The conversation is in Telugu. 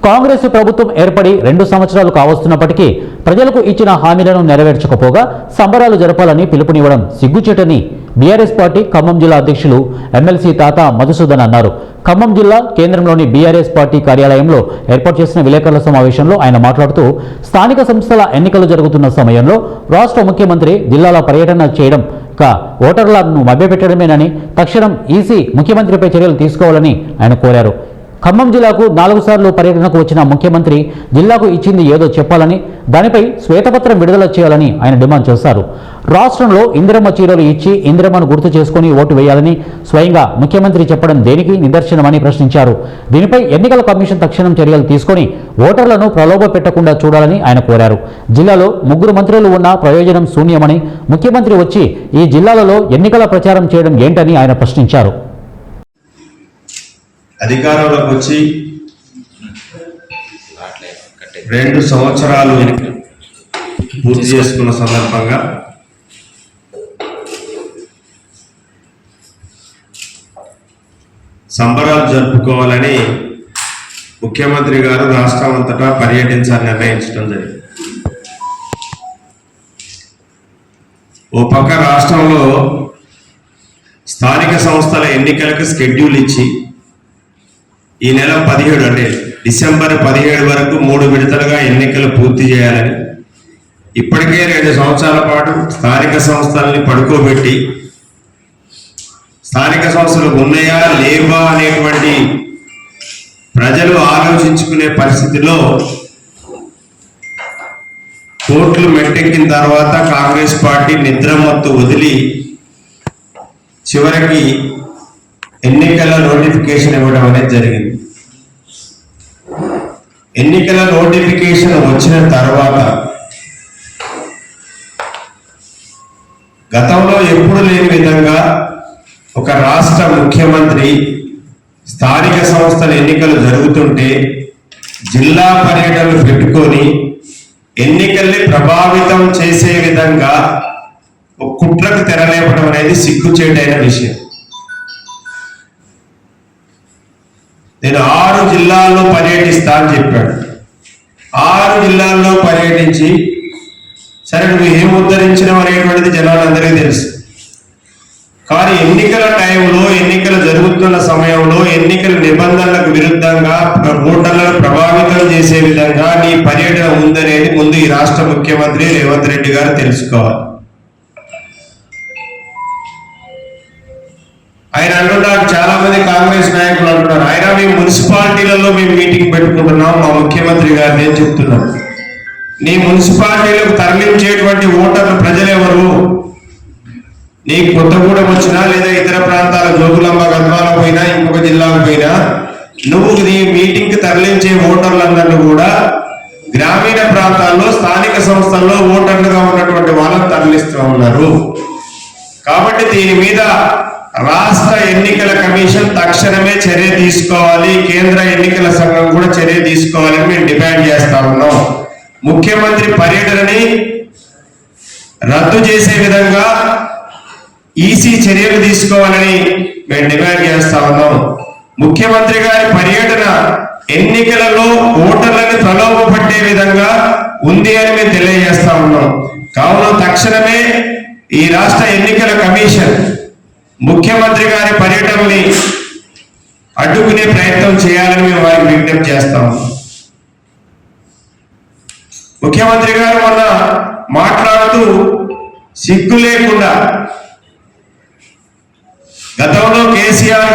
కాంగ్రెస్ ప్రభుత్వం ఏర్పడి 2 సంవత్సరాలు కావస్తున్నప్పటికీ ప్రజలకు ఇచ్చిన హామీలను నెరవేర్చకపోగా సంబరాలు జరపాలని పిలుపునివ్వడం సిగ్గుచేటని బీఆర్ఎస్ పార్టీ ఖమ్మం జిల్లా అధ్యక్షులు ఎమ్మెల్సీ తాత మధుసూదన్ అన్నారు. ఖమ్మం జిల్లా కేంద్రంలోని బీఆర్ఎస్ పార్టీ కార్యాలయంలో ఏర్పాటు చేసిన విలేకరుల సమావేశంలో ఆయన మాట్లాడుతూ స్థానిక సంస్థల ఎన్నికలు జరుగుతున్న సమయంలో రాష్ట్ర ముఖ్యమంత్రి జిల్లాల పర్యటన చేయడం ఓటర్లను మభ్యపెట్టడమేనని తక్షణం ఈసీ ముఖ్యమంత్రిపై చర్యలు తీసుకోవాలని ఆయన కోరారు. ఖమ్మం జిల్లాకు 4 సార్లు పర్యటనకు వచ్చిన ముఖ్యమంత్రి జిల్లాకు ఇచ్చింది ఏదో చెప్పాలని, దానిపై శ్వేతపత్రం విడుదల చేయాలని ఆయన డిమాండ్ చేశారు. రాష్ట్రంలో ఇందిరమ్మ చీరలు ఇచ్చి ఇందిరమ్మను గుర్తు చేసుకుని ఓటు వేయాలని స్వయంగా ముఖ్యమంత్రి చెప్పడం దేనికి నిదర్శనమని ప్రశ్నించారు. దీనిపై ఎన్నికల కమిషన్ తక్షణం చర్యలు తీసుకొని ఓటర్లను ప్రలోభ పెట్టకుండా చూడాలని ఆయన కోరారు. జిల్లాలో 3 మంత్రులు ఉన్నా ప్రయోజనం శూన్యమని, ముఖ్యమంత్రి వచ్చి ఈ జిల్లాలలో ఎన్నికల ప్రచారం చేయడం ఏంటని ఆయన ప్రశ్నించారు. అధికారంలోకి వచ్చి 2 సంవత్సరాలు పూర్తి చేసుకున్న సందర్భంగా సంబరాలు జరుపుకోవాలని ముఖ్యమంత్రి గారు రాష్ట్రం అంతటా పర్యటించాలని నిర్ణయించడం జరిగింది. ఓ పక్క రాష్ట్రంలో స్థానిక సంస్థల ఎన్నికలకు స్కెడ్యూల్ ఇచ్చి ఈ నెల 17 అంటే డిసెంబర్ 17 వరకు 3 విడతలుగా ఎన్నికలు పూర్తి చేయాలని, ఇప్పటికే 2 సంవత్సరాల పాటు స్థానిక సంస్థలని పడుకోబెట్టి స్థానిక సంస్థలు ఉన్నాయా లేవా అనేటువంటి ప్రజలు ఆలోచించుకునే పరిస్థితిలో కోర్టులు మెట్టెక్కిన తర్వాత కాంగ్రెస్ పార్టీ నిద్రమత్తు వదిలి చివరికి ఎన్నికల నోటిఫికేషన్ ఇవ్వడం అనేది జరిగింది. ఎన్నికల నోటిఫికేషన్ వచ్చిన తర్వాత గతంలో ఎప్పుడు లేని విధంగా ఒక రాష్ట్ర ముఖ్యమంత్రి స్థానిక సంస్థల ఎన్నికలు జరుగుతుంటే జిల్లా పర్యటనలు పెట్టుకొని ఎన్నికల్ని ప్రభావితం చేసే విధంగా ఒక కుట్రకు తెరలేపడం అనేది సిగ్గుచేటైన విషయం. నేను 6 జిల్లాల్లో పర్యటిస్తా అని చెప్పాడు. 6 జిల్లాల్లో పర్యటించి సరే నువ్వు ఏం ఉద్ధరించినావు అనేటువంటిది జనాలందరికీ తెలుసు. కానీ ఎన్నికల టైంలో, ఎన్నికలు జరుగుతున్న సమయంలో ఎన్నికల నిబంధనలకు విరుద్ధంగా ఓటర్లను ప్రభావితం చేసే విధంగా నీ పర్యటన ఉందనేది ముందు ఈ రాష్ట్ర ముఖ్యమంత్రి రేవంత్ రెడ్డి గారు తెలుసుకోవాలి. ఆయన అంటున్నారు, చాలా మంది కాంగ్రెస్ నాయకులు అంటున్నారు, ఆయన మేము మున్సిపాలిటీలలో మేము మీటింగ్ పెట్టుకుంటున్నాం, మా ముఖ్యమంత్రి గారు నేను చెప్తున్నాం, నీ మున్సిపాలిటీలకు తరలించేటువంటి ఓటర్లు ప్రజలెవరు? నీ కొత్తగూడెం వచ్చినా లేదా ఇతర ప్రాంతాల జోగులాంబ గద్వాల పోయినా ఇంకొక జిల్లాకు పోయినా నువ్వు నీ మీటింగ్ కి తరలించే ఓటర్లందరినీ కూడా గ్రామీణ ప్రాంతాల్లో స్థానిక సంస్థల్లో ఓటర్లుగా ఉన్నటువంటి వాళ్ళని తరలిస్తూ ఉన్నారు. కాబట్టి దీని మీద రాష్ట్ర ఎన్నికల కమిషన్ తక్షణమే చర్య తీసుకోవాలి, కేంద్ర ఎన్నికల సంఘం కూడా చర్య తీసుకోవాలని మేము డిమాండ్ చేస్తా ఉన్నాం. ముఖ్యమంత్రి పర్యటనని రద్దు చేసే విధంగా ఈసీ చర్యలు తీసుకోవాలని మేము డిమాండ్ చేస్తా ఉన్నాం. ముఖ్యమంత్రి గారి పర్యటన ఎన్నికలలో ఓటర్లను ప్రలోభపట్టే విధంగా ఉంది అని మేము తెలియజేస్తా ఉన్నాం. కావున తక్షణమే ఈ రాష్ట్ర ఎన్నికల కమిషన్ ముఖ్యమంత్రి గారి పర్యటనని అడ్డుకునే ప్రయత్నం చేయాలని మేము వారికి విజ్ఞప్తి చేస్తాం. ముఖ్యమంత్రి గారు మొన్న మాట్లాడుతూ సిగ్గు లేకుండా గతంలో కేసీఆర్